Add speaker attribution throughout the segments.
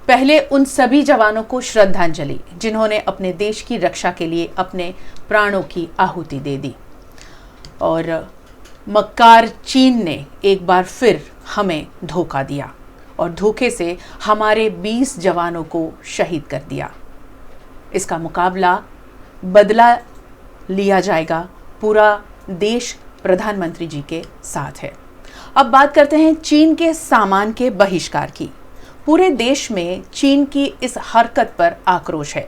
Speaker 1: पहले उन सभी जवानों को श्रद्धांजलि जिन्होंने अपने देश की रक्षा के लिए अपने प्राणों की आहुति दे दी। और मक्कार चीन ने एक बार फिर हमें धोखा दिया और धोखे से हमारे 20 जवानों को शहीद कर दिया। इसका मुकाबला बदला लिया जाएगा, पूरा देश प्रधानमंत्री जी के साथ है। अब बात करते हैं चीन के सामान के बहिष्कार की। पूरे देश में चीन की इस हरकत पर आक्रोश है।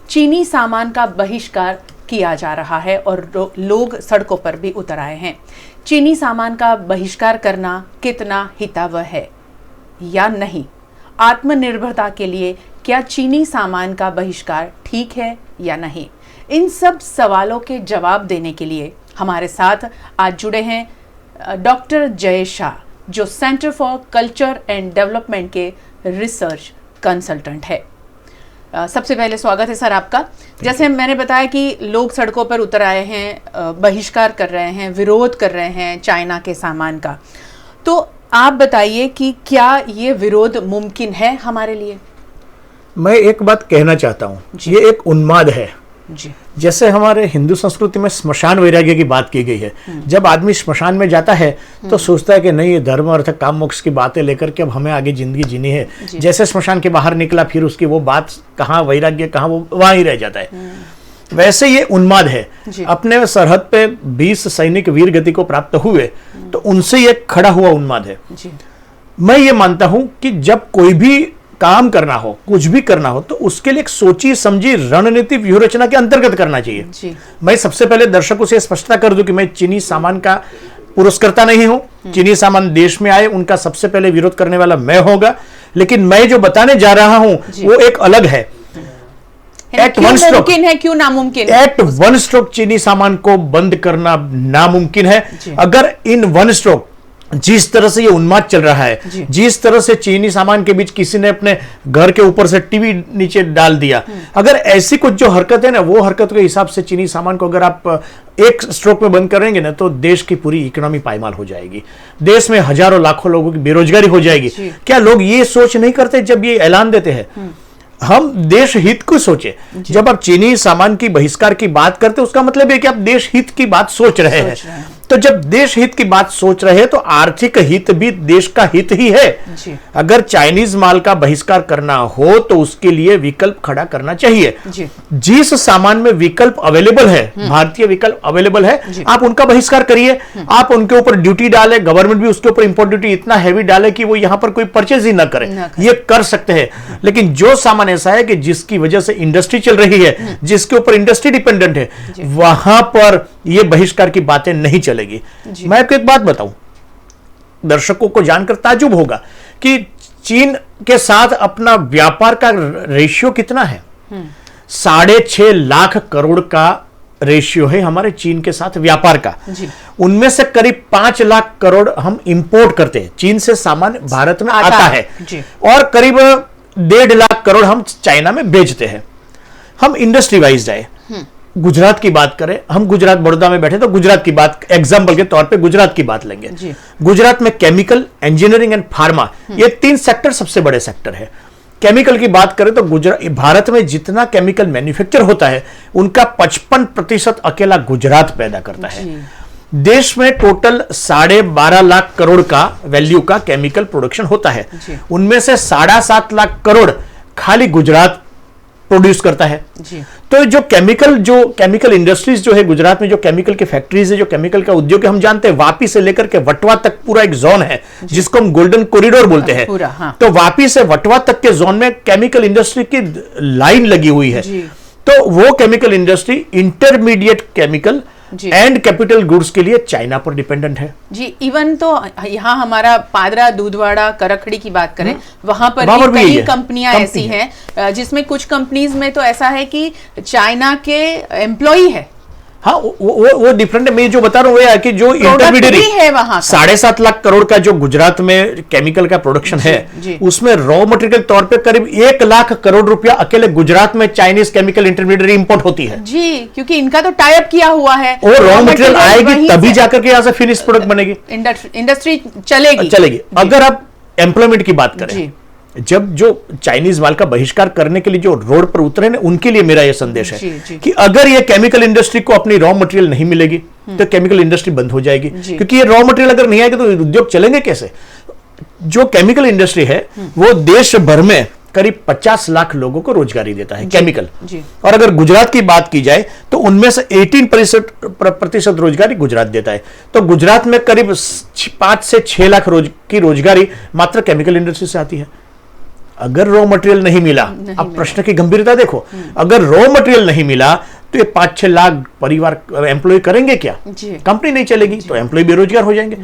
Speaker 1: चीनी सामान का बहिष्कार किया जा रहा है और लोग सड़कों पर भी उतर आए हैं। चीनी सामान का बहिष्कार करना कितना हितावह है या नहीं? आत्मनिर्भरता के लिए क्या चीनी सामान का बहिष्कार ठीक है या नहीं? इन सब सवालों के जवाब देने के लिए हमारे साथ आज जुड़े हैं डॉक्टर जय शाह, जो centre for culture and development के रिसर्च कंसल्टेंट है। सबसे पहले स्वागत है सर आपका। जैसे मैंने बताया कि लोग सड़कों पर उतर आए हैं, बहिष्कार कर रहे हैं, विरोध कर रहे हैं चाइना के सामान का, तो आप बताइए कि क्या ये विरोध मुमकिन है हमारे लिए?
Speaker 2: मैं एक बात कहना चाहता हूँ, ये एक उन्माद है
Speaker 1: जी।
Speaker 2: जैसे हमारे हिंदू संस्कृति में श्मशान वैराग्य की बात की गई है। जब आदमी श्मशान में जाता है तो सोचता है कि नहीं, ये धर्म अर्थ काम मोक्ष की बातें लेकर के अब हमें आगे जिंदगी जीनी है। जैसे श्मशान के बाहर निकला फिर उसकी वो बात कहाँ वैराग्य कहाँ, वो वहां ही रह जाता है। वैसे ये उन्माद है। अपने सरहद पे 20 सैनिक वीर गति को प्राप्त हुए तो उनसे ये खड़ा हुआ उन्माद है। मैं ये मानता हूं कि जब कोई भी काम करना हो, कुछ भी करना हो, तो उसके लिए एक सोची समझी रणनीति व्यूह रचना के अंतर्गत करना चाहिए। मैं सबसे पहले दर्शकों से स्पष्टता कर दूं कि मैं चीनी सामान का पुरस्कर्ता नहीं हूं। चीनी सामान देश में आए उनका सबसे पहले विरोध करने वाला मैं होगा, लेकिन मैं जो बताने जा रहा हूं वो एक अलग है।
Speaker 1: एट वन स्ट्रोक है, क्यों नामुमकिन?
Speaker 2: एट वन स्ट्रोक चीनी सामान को बंद करना नामुमकिन है। अगर इन वन स्ट्रोक जिस तरह से ये उन्माद चल रहा है, जिस तरह से चीनी सामान के बीच किसी ने अपने घर के ऊपर से टीवी नीचे डाल दिया, अगर ऐसी कुछ जो हरकत है ना, वो हरकत के हिसाब से चीनी सामान को अगर आप एक स्ट्रोक में बंद करेंगे ना, तो देश की पूरी इकोनॉमी पायमाल हो जाएगी। देश में हजारों लाखों लोगों की बेरोजगारी हो जाएगी। क्या लोग ये सोच नहीं करते जब ये ऐलान देते हैं? हम देश हित को सोचे। जब आप चीनी सामान की बहिष्कार की बात करते हैं, उसका मतलब है कि आप देश हित की बात सोच रहे हैं। तो जब देश हित की बात सोच रहे हैं तो आर्थिक हित भी देश का हित ही है। अगर चाइनीज माल का बहिष्कार करना हो तो उसके लिए विकल्प खड़ा करना चाहिए। जिस सामान में विकल्प अवेलेबल है, भारतीय विकल्प अवेलेबल है, आप उनका बहिष्कार करिए। आप उनके ऊपर ड्यूटी डाले, गवर्नमेंट भी उसके ऊपर इंपोर्ट ड्यूटी इतना हैवी डाले कि वो यहां पर कोई परचेज ही ना करे, ये कर सकते हैं। लेकिन जो सामान ऐसा है कि जिसकी वजह से इंडस्ट्री चल रही है, जिसके ऊपर इंडस्ट्री डिपेंडेंट है, वहां पर यह बहिष्कार की बातें नहीं चलेगी। मैं आपको एक बात बताऊं, दर्शकों को जानकर ताज्जुब होगा कि चीन के साथ अपना व्यापार का रेशियो कितना है। 6.5 लाख करोड़ का रेशियो है हमारे चीन के साथ व्यापार का। उनमें से करीब 5 लाख करोड़ हम इंपोर्ट करते हैं, चीन से सामान भारत में आता है, और करीब 1.5 लाख करोड़ हम चाइना में बेचते हैं। हम इंडस्ट्री वाइज जाए, गुजरात की बात करें, हम गुजरात बड़ौदा में बैठे तो गुजरात की बात एग्जांपल के तौर पे गुजरात की बात लेंगे। गुजरात में केमिकल, इंजीनियरिंग एंड फार्मा, ये 3 सेक्टर सबसे बड़े सेक्टर है। केमिकल की बात करें तो भारत में जितना केमिकल मैन्युफैक्चर होता है उनका 55% अकेला गुजरात पैदा करता है। देश में टोटल 12.5 लाख करोड़ का वैल्यू का केमिकल प्रोडक्शन होता है। उनमें से 7.5 लाख करोड़ खाली गुजरात प्रोड्यूस करता है। तो जो केमिकल इंडस्ट्रीज जो है गुजरात में, जो केमिकल की फैक्ट्रीज है, जो केमिकल का उद्योग है, हम जानते हैं वापी से लेकर के वटवा तक पूरा एक जोन है जिसको हम गोल्डन कॉरिडोर बोलते हैं। तो वापी से वटवा तक के जोन में केमिकल इंडस्ट्री की लाइन लगी हुई है। तो वो chemical industry intermediate chemical and capital goods के लिए चाइना पर डिपेंडेंट है
Speaker 1: जी। इवन तो यहाँ हमारा पादरा, दूधवाड़ा, करखड़ी की बात करें, वहां पर भी कई कंपनियां ऐसी हैं जिसमें कुछ कंपनीज में तो ऐसा है कि चाइना के एम्प्लॉई है।
Speaker 2: हाँ, वो डिफरेंट है। मैं जो बता रहा हूँ है कि जो इंटरमीडिएट
Speaker 1: है वहां
Speaker 2: 7.5 लाख करोड़ का जो गुजरात में केमिकल का प्रोडक्शन है, उसमें रॉ मटेरियल के तौर पे करीब 1 लाख करोड़ रुपया अकेले गुजरात में चाइनीज केमिकल इंटरमीडिएट इंपोर्ट होती है
Speaker 1: जी, क्योंकि इनका तो टाई अप किया हुआ है।
Speaker 2: और रॉ मटेरियल आएगी तभी जाकर के यहाँ से फिनिश प्रोडक्ट बनेगी,
Speaker 1: इंडस्ट्री चलेगी।
Speaker 2: अगर आप एम्प्लॉयमेंट की बात करें, जब जो चाइनीज माल का बहिष्कार करने के लिए जो रोड पर उतरे ना, उनके लिए मेरा यह संदेश है कि अगर ये केमिकल इंडस्ट्री को अपनी रॉ मटेरियल नहीं मिलेगी तो केमिकल इंडस्ट्री बंद हो जाएगी, क्योंकि ये रॉ मटेरियल अगर नहीं आएगी तो उद्योग चलेंगे कैसे। जो केमिकल इंडस्ट्री है वो देश भर में करीब 50 लाख लोगों को रोजगारी देता है केमिकल। और अगर गुजरात की बात की जाए तो उनमें से 18% रोजगारी गुजरात देता है। तो गुजरात में करीब 5 से 6 लाख की रोजगारी मात्र केमिकल इंडस्ट्री से आती है। अगर रॉ मटेरियल नहीं मिला, अब प्रश्न की गंभीरता देखो, अगर रॉ मटेरियल नहीं मिला तो ये 5-6 लाख परिवार एम्प्लॉय करेंगे क्या? कंपनी नहीं चलेगी तो एम्प्लॉय बेरोजगार हो जाएंगे।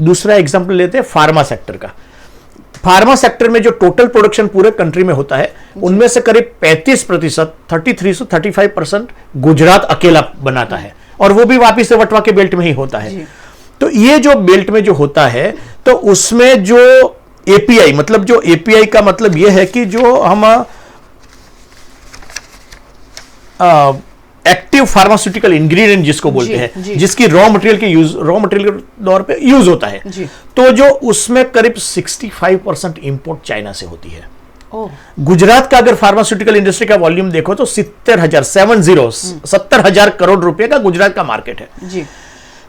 Speaker 2: दूसरा एग्जांपल लेते हैं फार्मा सेक्टर का। फार्मा सेक्टर में जो टोटल प्रोडक्शन पूरे कंट्री में होता है उनमें से करीब 35%, 33 से 35% गुजरात अकेला बनाता है, और वो भी वापिस से वटवा के बेल्ट में ही होता है। तो ये जो बेल्ट में जो होता है तो उसमें जो एपीआई, मतलब जो एपीआई का मतलब ये है कि जो हम एक्टिव फार्मास्यूटिकल इंग्रेडिएंट जिसको बोलते हैं, जिसकी रॉ मटेरियल के तौर पे यूज होता है, तो जो उसमें करीब 65% इंपोर्ट चाइना से होती है। गुजरात का अगर फार्मास्यूटिकल इंडस्ट्री का वॉल्यूम देखो तो 70,000 करोड़ रुपए का गुजरात का मार्केट है।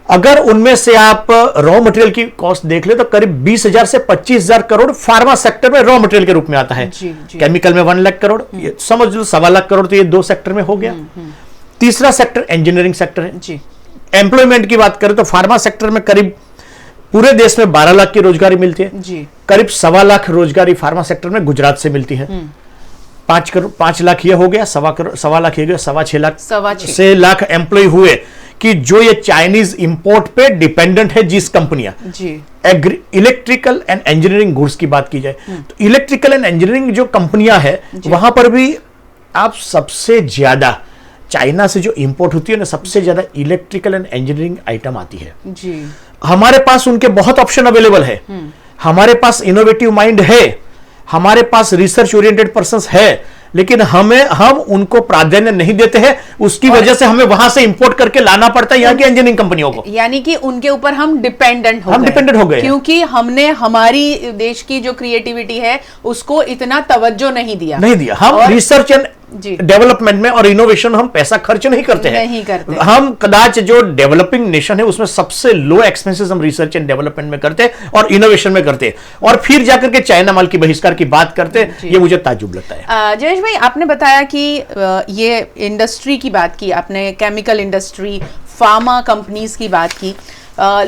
Speaker 2: अगर उनमें से आप रॉ मटेरियल की कॉस्ट देख ले तो करीब 20,000 से 25,000 करोड़ फार्मा सेक्टर में रॉ मटेरियल के रूप में आता है। केमिकल में 1 लाख करोड़, ये समझ लो 1.25 लाख करोड़, तो ये 2 सेक्टर में हो गया। तीसरा सेक्टर इंजीनियरिंग सेक्टर है। एम्प्लॉयमेंट की बात करें तो फार्मा सेक्टर में करीब पूरे देश में 12 लाख की रोजगारी मिलती है। करीब 1.25 लाख रोजगारी फार्मा सेक्टर में गुजरात से मिलती है। 5 लाख ये हो गया, 1.25 लाख ये गया, 6.25 लाख एम्प्लॉय हुए कि जो ये चाइनीज इंपोर्ट पे डिपेंडेंट है। जिस कंपनियां इलेक्ट्रिकल एंड इंजीनियरिंग गुड्स की बात की जाए तो इलेक्ट्रिकल एंड इंजीनियरिंग जो कंपनियां है वहां पर भी आप सबसे ज्यादा चाइना से जो इंपोर्ट होती है ना, सबसे ज्यादा इलेक्ट्रिकल एंड इंजीनियरिंग आइटम आती है। हमारे पास उनके बहुत ऑप्शन अवेलेबल है, हमारे पास इनोवेटिव माइंड है, हमारे पास रिसर्च ओरिएंटेड पर्संस है, लेकिन हम उनको प्राधान्य नहीं देते हैं। उसकी वजह से हमें वहां से इंपोर्ट करके लाना पड़ता है यहाँ की इंजीनियरिंग कंपनियों को।
Speaker 1: यानी कि उनके ऊपर हम डिपेंडेंट हो गए क्योंकि हमने हमारी देश की जो क्रिएटिविटी है उसको इतना तवज्जो नहीं दिया। हम रिसर्च एंड
Speaker 2: डेवलपमेंट में और इनोवेशन हम पैसा खर्च नहीं करते हैं। हम कदाच जो डेवलपिंग नेशन है उसमें सबसे लो एक्सपेंसेस हम रिसर्च एंड डेवलपमेंट में करते हैं और इनोवेशन में करते हैं, और फिर जाकर के चाइना माल की बहिष्कार की बात करते हैं। ये मुझे ताज्जुब लगता है।
Speaker 1: जयेश भाई, आपने बताया कि ये इंडस्ट्री की बात की आपने, केमिकल इंडस्ट्री, फार्मा कंपनीज की बात की।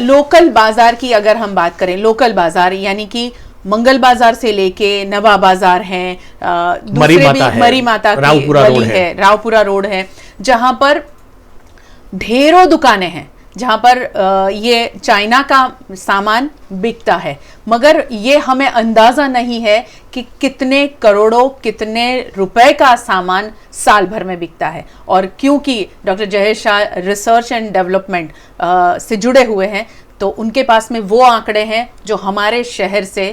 Speaker 1: लोकल बाजार की अगर हम बात करें, लोकल बाजार यानी कि मंगल बाजार से लेके नवा बाजार है, मरी माता की गली है, रावपुरा रोड है, जहां पर ढेरों दुकानें हैं, जहां पर ये चाइना का सामान बिकता है, मगर ये हमें अंदाजा नहीं है कि कितने करोड़ों, कितने रुपए का सामान साल भर में बिकता है। और क्योंकि doctor Jayesh Shah research and development से जुड़े हुए हैं तो उनके पास में वो आंकड़े हैं जो हमारे शहर से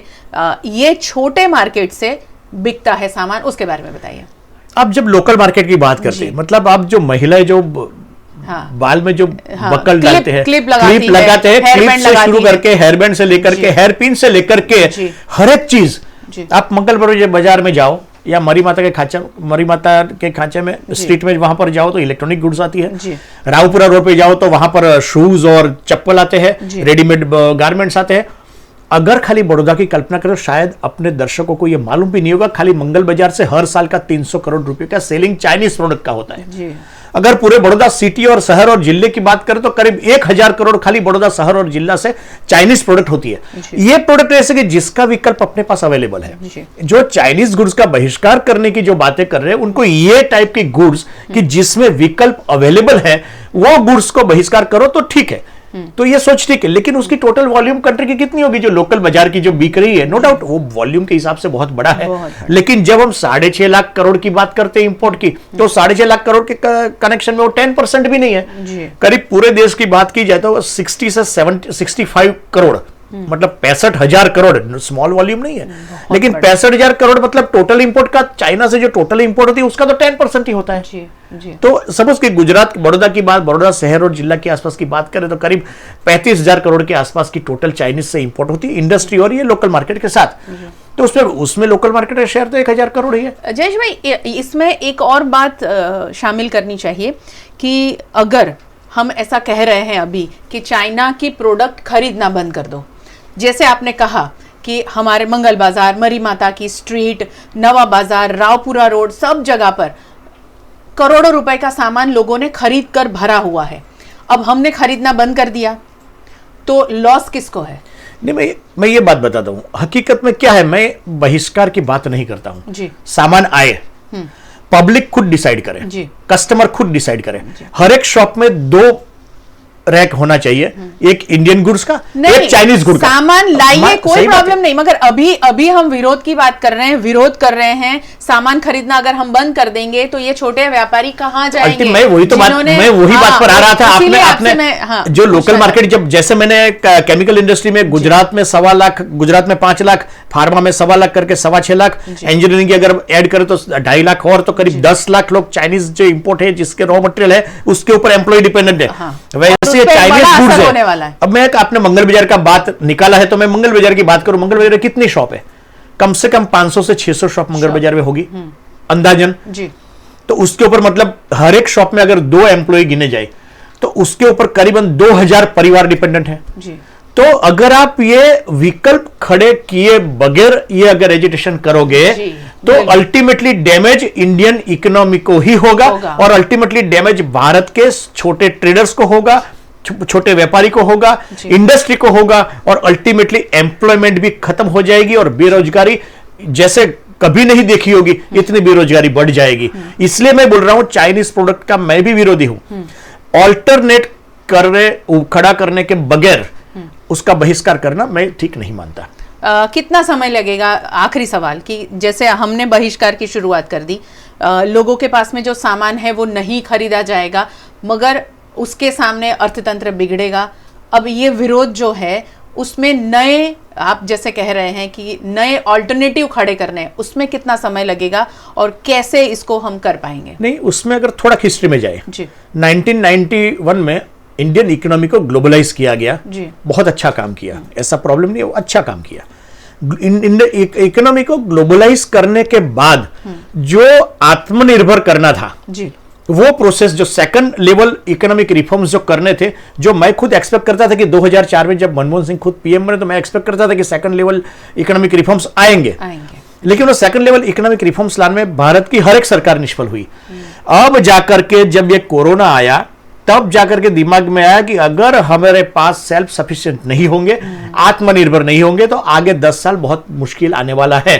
Speaker 1: ये छोटे मार्केट से बिकता है सामान, उसके बारे में बताइए।
Speaker 2: अब जब लोकल मार्केट की बात करते हैं, मतलब आप जो महिलाएं जो बाल में जो बकल डालते हैं, क्लिप लगाते हैं, क्लिप से शुरू करके हेयर बैंड से लेकर के हेयर पिन से लेकर के हर एक चीज, आप मंगल बाजार में जाओ या मरी माता के खांचे में स्ट्रीट में वहां पर जाओ तो इलेक्ट्रॉनिक गुड्स आती है। रावपुरा रोड पे जाओ तो वहां पर शूज और चप्पल आते हैं, रेडीमेड गारमेंट्स आते हैं। अगर खाली बड़ौदा की कल्पना करो, शायद अपने दर्शकों को यह मालूम भी नहीं होगा, खाली मंगल बाजार से हर साल का 300 करोड़ रुपए का सेलिंग चाइनीज प्रोडक्ट का होता है। अगर पूरे बड़ौदा सिटी और शहर और जिले की बात करें तो करीब 1000 करोड़ खाली बड़ौदा शहर और जिला से चाइनीज प्रोडक्ट होती है। ये प्रोडक्ट ऐसे कि जिसका विकल्प अपने पास अवेलेबल है। जो चाइनीज गुड्स का बहिष्कार करने की जो बातें कर रहे हैं, उनको ये टाइप की गुड्स कि जिसमें विकल्प अवेलेबल है, वो गुड्स को बहिष्कार करो तो ठीक है, तो ये सोच ठीक है। लेकिन उसकी टोटल वॉल्यूम कंट्री की कितनी होगी? जो लोकल बाजार की जो बिक रही है, नो डाउट वो वॉल्यूम के हिसाब से बहुत बड़ा है, लेकिन जब हम 6.5 लाख करोड़ की बात करते हैं इंपोर्ट की, तो 6.5 लाख करोड़ के कनेक्शन में वो 10% भी नहीं है। करीब पूरे देश की बात की जाए तो 60 से 65 करोड़, मतलब 65,000 करोड़, स्मॉल वॉल्यूम नहीं है, लेकिन 65,000 करोड़ मतलब टोटल इंपोर्ट का, चाइना से जो टोटल इंपोर्ट होती है उसका तो 10% ही होता है। तो सपोज कि गुजरात, बड़ौदा की बात, बड़ौदा शहर और जिला के आसपास की बात करें तो करीब 35,000 करोड़ के आसपास की टोटल चाइनीज से इंपोर्ट होती है, इंडस्ट्री और ये लोकल मार्केट के साथ। तो उसमें लोकल मार्केट का शेयर तो 1000 करोड़ ही है।
Speaker 1: जयेश भाई, इसमें एक और बात शामिल करनी चाहिए कि अगर हम ऐसा कह रहे हैं अभी कि चाइना की प्रोडक्ट खरीदना बंद कर दो, जैसे आपने कहा कि हमारे मंगल बाजार, मरी माता की स्ट्रीट, नवा बाजार, रावपुरा रोड, सब जगह पर करोड़ों रुपए का सामान लोगों ने खरीद कर भरा हुआ है। अब हमने खरीदना बंद कर दिया तो लॉस किसको है?
Speaker 2: नहीं, मैं ये बात बताता हूं, हकीकत में क्या है, मैं बहिष्कार की बात नहीं करता हूं
Speaker 1: जी।
Speaker 2: सामान आए, पब्लिक खुद डिसाइड करे, कस्टमर खुद डिसाइड करे। हर एक शॉप में 2 रैक होना चाहिए, एक इंडियन गुड्स का, एक चाइनीज गुड्स का।
Speaker 1: सामान लाइए, कोई प्रॉब्लम नहीं, मगर अभी हम विरोध की बात कर रहे हैं, विरोध कर रहे हैं। सामान खरीदना अगर हम बंद कर देंगे तो ये छोटे व्यापारी कहां जाएंगे?
Speaker 2: मैं वही बात पर आ रहा था। आपने जो लोकल मार्केट, जब जैसे मैंने केमिकल इंडस्ट्री में गुजरात में 1.25 लाख, गुजरात में 5 लाख, फार्मा में 1.25 लाख करके 6.25 लाख, इंजीनियरिंग की अगर ऐड करें तो 2.5 लाख और, तो करीब 10 लाख लोग चाइनीज जो इंपोर्ट है, जिसके रॉ मटेरियल है उसके ऊपर एम्प्लॉय डिपेंडेंट है। वैसे चाइनीज गुड्स है। अब मैं आपने मंगल बाजार का बात निकाला है तो मैं मंगल बाजार की बात करूं। मंगल बाजार में कितनी शॉप है? कम से कम 500 से 600 शॉप मंगल बाजार में होगी अंदाजन जी। तो उसके ऊपर मतलब हर एक शॉप में अगर 2 एम्प्लॉय गिने जाए तो उसके ऊपर करीबन 2000 परिवार डिपेंडेंट है जी। तो अगर आप ये विकल्प खड़े किए बगैर ये अगर एजुटेशन करोगे तो अल्टीमेटली डैमेज इंडियन इकोनॉमी को ही होगा और अल्टीमेटली डैमेज भारत के छोटे ट्रेडर्स को होगा, छोटे व्यापारी को होगा, इंडस्ट्री को होगा और अल्टीमेटली एम्प्लॉयमेंट भी खत्म हो जाएगी और बेरोजगारी जैसे कभी नहीं देखी होगी इतनी बेरोजगारी बढ़ जाएगी। इसलिए मैं बोल रहा हूं चाइनीज प्रोडक्ट का मैं भी विरोधी हूं। ऑल्टरनेट खड़ा करने के बगैर उसका बहिष्कार करना मैं ठीक नहीं मानता।
Speaker 1: कितना समय लगेगा? आखिरी सवाल कि जैसे हमने बहिष्कार की शुरुआत कर दी, लोगों के पास में जो सामान है वो नहीं खरीदा जाएगा, मगर उसके सामने अर्थतंत्र बिगड़ेगा। अब ये विरोध जो है उसमें नए, आप जैसे कह रहे हैं कि नए ऑल्टरनेटिव खड़े करने, उसमें कितना समय लगेगा और कैसे इसको हम कर पाएंगे?
Speaker 2: नहीं, उसमें अगर थोड़ा हिस्ट्री में जाए जी। 1991 में इंडियन इकोनॉमी को ग्लोबलाइज किया गया जी। बहुत अच्छा काम किया, ऐसा प्रॉब्लम नहीं है, वो अच्छा काम किया। इकोनॉमी को ग्लोबलाइज करने के बाद जो आत्मनिर्भर करना था जी, वो प्रोसेस, जो सेकंड लेवल इकोनॉमिक रिफॉर्म्स जो करने थे, जो मैं खुद एक्सपेक्ट करता था कि 2004 में जब मनमोहन सिंह खुद पीएम बने तो मैं एक्सपेक्ट करता था कि सेकंड लेवल इकोनॉमिक रिफॉर्म्स आएंगे। लेकिन वो सेकंड लेवल इकोनॉमिक रिफॉर्म्स लाने में भारत की हर एक सरकार निष्फल हुई। अब जाकर के जब ये कोरोना आया तब जाकर के दिमाग में आया कि अगर हमारे पास सेल्फ सफिशिएंट नहीं होंगे, आत्मनिर्भर नहीं होंगे तो आगे 10 साल बहुत मुश्किल आने वाला है।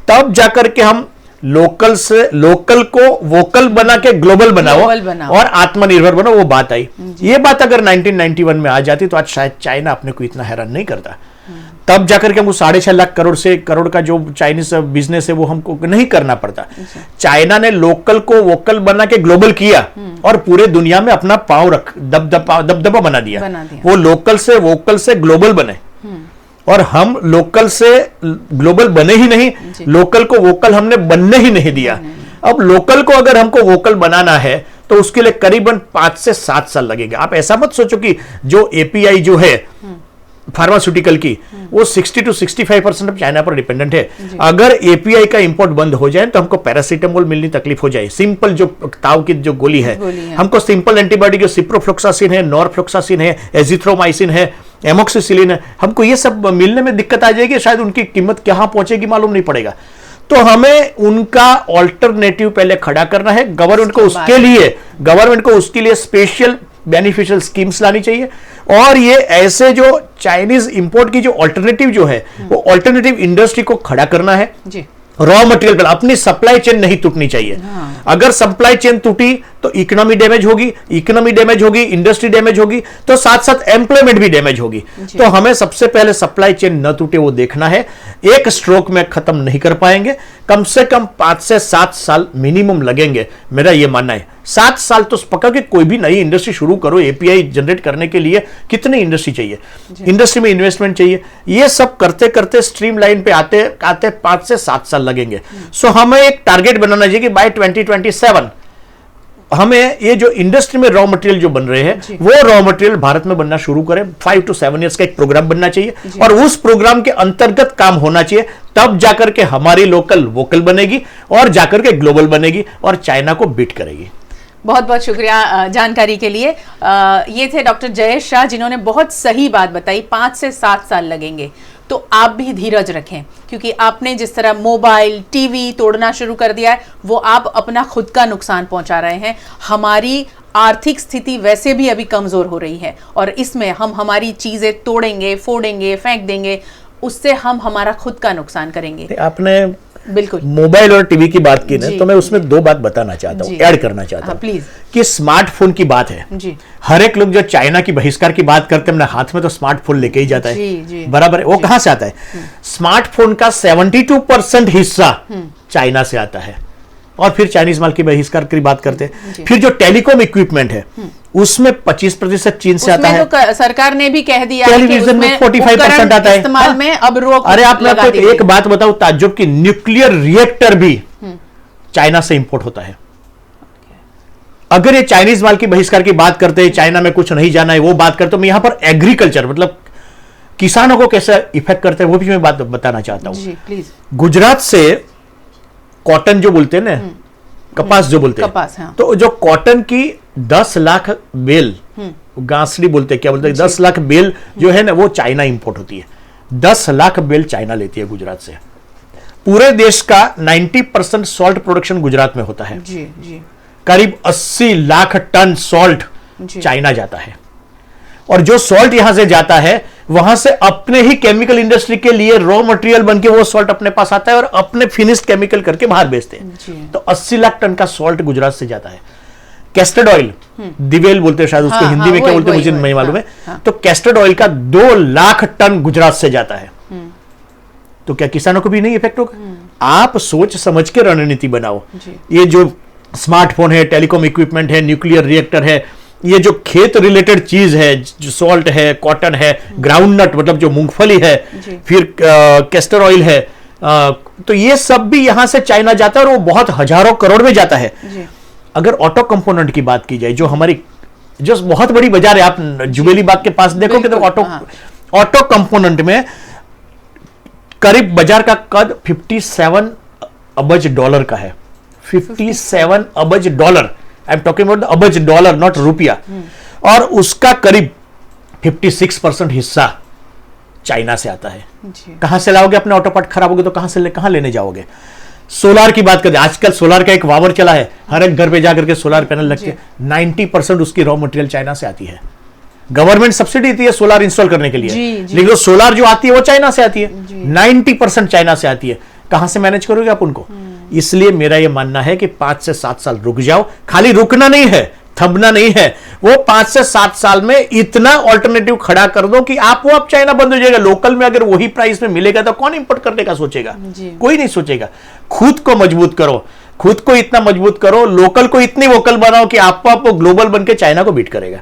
Speaker 2: तब जाकर के हम लोकल को वोकल बना के ग्लोबल बनाओ और आत्मनिर्भर बनो, वो बात आई। ये बात अगर 1991 में आ जाती तो आज शायद चाइना अपने को इतना हैरान नहीं करता। तब जाकर के हमको 6.5 लाख करोड़ का जो चाइनीज बिजनेस है वो हमको नहीं करना पड़ता। चाइना ने लोकल को वोकल बना के ग्लोबल किया और पूरे दुनिया में अपना पांव दबदबा बना दिया। वो लोकल से वोकल से ग्लोबल बने और हम लोकल से ग्लोबल बने ही नहीं, लोकल को वोकल हमने बनने ही नहीं दिया। अब लोकल को अगर हमको वोकल बनाना है तो उसके लिए करीबन 5 से 7 साल लगेगा। आप ऐसा मत सोचो कि जो एपीआई जो है फार्मास्यूटिकल की वो 60 to 65% अब चाइना पर डिपेंडेंट है। अगर एपीआई का इंपोर्ट बंद हो जाए तो हमको पैरासीटामोल मिलनी तकलीफ हो जाए। सिंपल जो ताव की जो गोली है, हमको सिंपल एंटीबायोटिक जो सिप्रोफ्लोक्सासिन है, नॉरफ्लोक्सासिन है, एजिथ्रोमाइसिन है, एमोक्सिसिलिन है, हमको ये सब मिलने में दिक्कत आ जाएगी। शायद उनकी कीमत कहां पहुंचेगी मालूम नहीं पड़ेगा। तो हमें उनका ऑल्टरनेटिव पहले खड़ा करना है। गवर्नमेंट को उसके लिए स्पेशल बेनिफिशियल स्कीम्स लानी चाहिए और ये ऐसे जो चाइनीज इंपोर्ट की जो ऑल्टरनेटिव जो है वो ऑल्टरनेटिव इंडस्ट्री को खड़ा करना है जी। रॉ मटेरियल पर अपनी सप्लाई चेन नहीं टूटनी चाहिए। अगर सप्लाई चेन टूटी तो इकोनॉमी डैमेज होगी, इंडस्ट्री डैमेज होगी, तो साथ साथ एम्प्लॉयमेंट भी डैमेज होगी। तो हमें सबसे पहले सप्लाई चेन न टूटे वो देखना है। एक स्ट्रोक में खत्म नहीं कर पाएंगे, कम से कम 5 से 7 साल मिनिमम लगेंगे, मेरा ये मानना है। 7 साल तो पक्का कि कोई भी नई इंडस्ट्री शुरू करो, एपीआई जनरेट करने के लिए कितनी इंडस्ट्री चाहिए, इंडस्ट्री में इन्वेस्टमेंट चाहिए, ये सब करते करते स्ट्रीम लाइन पे आते 5 से 7 साल लगेंगे। सो हमें एक टारगेट बनाना चाहिए कि बाय 2027 हमें ये जो इंडस्ट्री में रॉ मटेरियल जो बन रहे हैं वो रॉ मटेरियल भारत में बनना शुरू करें। 5 to 7 ईयर्स का एक प्रोग्राम बनना चाहिए और उस प्रोग्राम के अंतर्गत काम होना चाहिए, तब जाकर के हमारी लोकल वोकल बनेगी और जाकर के ग्लोबल बनेगी और चाइना को बीट करेगी।
Speaker 1: बहुत बहुत शुक्रिया जानकारी के लिए। ये थे डॉक्टर जयेश शाह, जिन्होंने बहुत सही बात बताई। 5 से 7 साल लगेंगे, तो आप भी धीरज रखें, क्योंकि आपने जिस तरह मोबाइल टीवी तोड़ना शुरू कर दिया है, वो आप अपना खुद का नुकसान पहुंचा रहे हैं। हमारी आर्थिक स्थिति वैसे भी अभी कमज़ोर हो रही है, और इसमें हम हमारी चीज़ें तोड़ेंगे, फोड़ेंगे, फेंक देंगे, उससे हम हमारा खुद का नुकसान करेंगे।
Speaker 2: आपने
Speaker 1: बिल्कुल
Speaker 2: मोबाइल और टीवी की बात की ना, तो मैं उसमें 2 बात बताना चाहता हूँ, ऐड करना चाहता हूँ।
Speaker 1: प्लीज।
Speaker 2: कि स्मार्टफोन की बात है जी। हर एक लोग जो चाइना की बहिष्कार की बात करते हैं, हाथ में तो स्मार्टफोन लेके ही जाता है जी। बराबर है। वो कहां से आता है? स्मार्टफोन का 72% हिस्सा चाइना से आता है, और फिर चाइनीज माल की बहिष्कार की बात करते हैं। फिर जो टेलीकॉम इक्विपमेंट है उसमें 25% चीन से आता है।
Speaker 1: तो सरकार ने भी कह दिया
Speaker 2: टेलीविजन में 45% आता है
Speaker 1: इस्तेमाल में अब रोक।
Speaker 2: अरे आप, मैं आपको एक बात बताऊं ताज्जुब की, न्यूक्लियर रिएक्टर भी चाइना से इंपोर्ट होता है। अगर ये चाइनीज माल की बहिष्कार की बात करते हैं, चाइना में कुछ नहीं जाना है, वो बात करते, मैं यहां पर एग्रीकल्चर मतलब किसानों को कैसे इफेक्ट करते हैं वो भी मैं बात बताना चाहता हूं। गुजरात से कॉटन जो बोलते हैं ना, कपास जो बोलते हैं,
Speaker 1: हाँ।
Speaker 2: तो जो कॉटन की 10 लाख बेल, गांसड़ी बोलते हैं, क्या बोलते हैं, 10 लाख बेल जो है ना, वो चाइना इंपोर्ट होती है। 10 लाख बेल चाइना लेती है गुजरात से। पूरे देश का 90% सॉल्ट प्रोडक्शन गुजरात में होता है जी। करीब 80 लाख टन सॉल्ट चाइना जाता है, और जो सॉल्ट यहां से जाता है वहां से अपने ही केमिकल इंडस्ट्री के लिए रॉ मटेरियल बनके वो सॉल्ट अपने पास आता है और अपने फिनिश्ड केमिकल करके बाहर बेचते हैं। तो 80 लाख टन का सॉल्ट गुजरात से जाता है। कैस्टर्ड ऑयल, दिवेल बोलते हैं शायद, उसको हिंदी में क्या बोलते हैं मुझे नहीं मालूम है। तो कैस्टर्ड ऑयल का 2 लाख टन गुजरात से जाता है। तो क्या किसानों को भी नहीं इफेक्ट होगा? आप सोच समझ के रणनीति बनाओ। ये जो स्मार्टफोन है, टेलीकॉम इक्विपमेंट है, न्यूक्लियर रिएक्टर है, ये जो खेत रिलेटेड चीज है, जो सॉल्ट है, कॉटन है, ग्राउंड नट मतलब जो मूंगफली है, फिर कैस्टर ऑयल है, तो ये सब भी यहां से चाइना जाता है, और वो बहुत हजारों करोड़ में जाता है। अगर ऑटो कंपोनेंट की बात की जाए, जो हमारी जो बहुत बड़ी बाजार है, आप जुबेली बाग के पास देखोगे तो ऑटो कंपोनेंट में करीब बाजार का कद 57 अबज डॉलर का है। 57 अबज dollar, I am talking about अबज डॉलर, नॉट रुपया। और उसका करीब 56% हिस्सा चाइना से आता है। कहां से लाओगे? अपने ऑटो पार्ट खराब हो गए तो कहां लेने जाओगे? सोलार की बात करें, आजकल सोलार का एक वावर चला है, हर एक घर पे जाकर के सोलार पैनल लगते हैं। 90% उसकी रॉ मटेरियल चाइना से आती है। गवर्नमेंट सब्सिडी देती है सोलार इंस्टॉल करने के लिए, लेकिन सोलार जो आती है वो चाइना से आती है। 90% चाइना से आती है। कहां से मैनेज करोगे आप उनको? इसलिए मेरा यह मानना है कि 5 से 7 साल रुक जाओ। खाली रुकना नहीं है, थमना नहीं है, वो 5 से 7 साल में इतना ऑल्टरनेटिव खड़ा कर दो कि आप चाइना बंद हो जाएगा। लोकल में अगर वही प्राइस में मिलेगा तो कौन इंपोर्ट करने का सोचेगा? कोई नहीं सोचेगा। खुद को मजबूत करो, खुद को इतना मजबूत करो, लोकल को इतनी वोकल बनाओ कि आपको ग्लोबल बनके चाइना को बीट करेगा।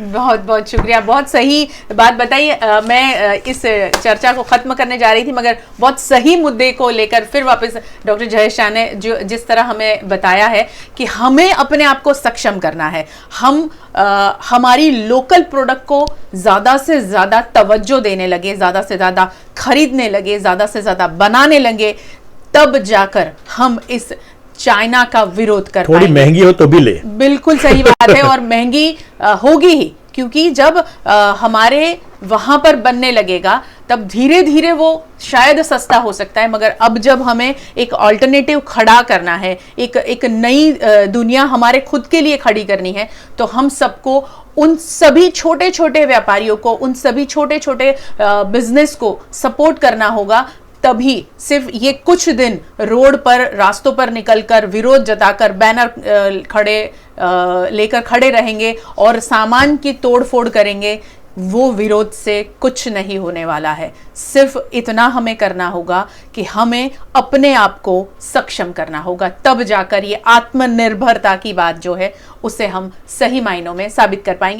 Speaker 1: बहुत बहुत शुक्रिया, बहुत सही बात बताई। मैं इस चर्चा को खत्म करने जा रही थी, मगर बहुत सही मुद्दे को लेकर फिर वापस डॉक्टर जयेश शाह ने जो जिस तरह हमें बताया है कि हमें अपने आप को सक्षम करना है, हम हमारी लोकल प्रोडक्ट को ज़्यादा से ज़्यादा तवज्जो देने लगे, ज़्यादा से ज़्यादा खरीदने लगे, ज़्यादा से ज़्यादा बनाने लगे, तब जाकर हम इस चाइना का विरोध कर पाएंगे।
Speaker 2: थोड़ी महंगी हो तो भी ले।
Speaker 1: बिल्कुल सही बात है, और महंगी होगी ही, क्योंकि जब हमारे वहां पर बनने लगेगा तब धीरे धीरे वो शायद सस्ता हो सकता है, मगर अब जब हमें एक ऑल्टरनेटिव खड़ा करना है, एक नई दुनिया हमारे खुद के लिए खड़ी करनी है, तो हम सबको, उन सभी छोटे छोटे व्यापारियों को, उन सभी छोटे छोटे बिजनेस को सपोर्ट करना होगा। तभी सिर्फ ये कुछ दिन रोड पर, रास्तों पर निकलकर, विरोध जताकर, बैनर लेकर खड़े रहेंगे और सामान की तोड़फोड़ करेंगे, वो विरोध से कुछ नहीं होने वाला है। सिर्फ इतना हमें करना होगा कि हमें अपने आप को सक्षम करना होगा, तब जाकर ये आत्मनिर्भरता की बात जो है उसे हम सही मायनों में साबित कर पाएंगे।